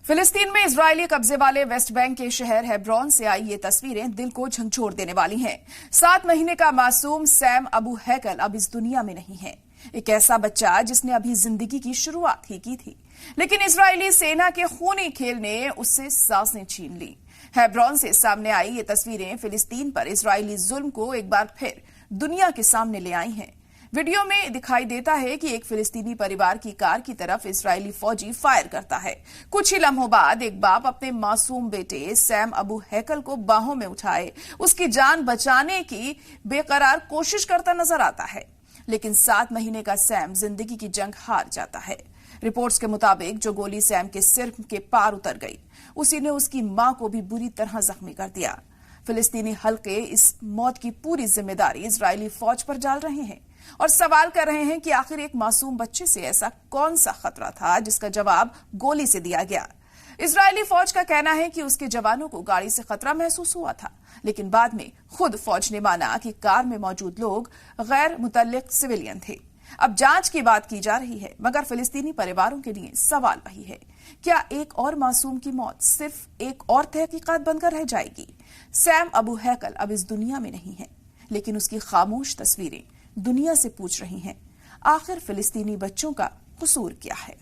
फिलिस्तीन में इजरायली कब्जे वाले वेस्ट बैंक के शहर हेब्रोन से आई ये तस्वीरें दिल को झंझोर देने वाली हैं। 7 महीने का मासूम सैम अबू हैकल अब इस दुनिया में नहीं है। एक ऐसा बच्चा जिसने अभी जिंदगी की शुरुआत ही की थी, लेकिन इजरायली सेना के खूनी खेल ने उससे सांसें छीन ली। हेब्रोन से सामने आई ये तस्वीरें फिलिस्तीन पर इजरायली जुल्म को एक बार फिर दुनिया के सामने ले आई हैं। वीडियो में दिखाई देता है कि एक फिलिस्तीनी परिवार की कार की तरफ इजरायली फौजी फायर करता है। कुछ ही लम्हों बाद एक बाप अपने मासूम बेटे सैम अबू हैकल को बाहों में उठाए उसकी जान बचाने की बेकरार कोशिश करता नजर आता है, लेकिन 7 महीने का सैम जिंदगी की जंग हार जाता है। रिपोर्ट्स के मुताबिक जो गोली सैम के सिर के पार उतर गई, उसी ने उसकी मां को भी बुरी तरह जख्मी कर दिया। फिलिस्तीनी हल्के इस मौत की पूरी जिम्मेदारी इजरायली फौज पर डाल रहे हैं और सवाल कर रहे हैं कि आखिर एक मासूम बच्चे से ऐसा कौन सा खतरा था जिसका जवाब गोली से दिया गया। इजरायली फौज का कहना है कि उसके जवानों को गाड़ी से खतरा महसूस हुआ था, लेकिन बाद में खुद फौज ने माना कि कार में मौजूद लोग गैर मुतल्लिक सिविलियन थे। अब जांच की बात की जा रही है, मगर फिलिस्तीनी परिवारों के लिए सवाल वही है, क्या एक और मासूम की मौत सिर्फ एक और तहकीकात बनकर रह जाएगी? सैम अबू हैकल अब इस दुनिया में नहीं है, लेकिन उसकी खामोश तस्वीरें दुनिया से पूछ रही हैं, आखिर फिलिस्तीनी बच्चों का कसूर क्या है?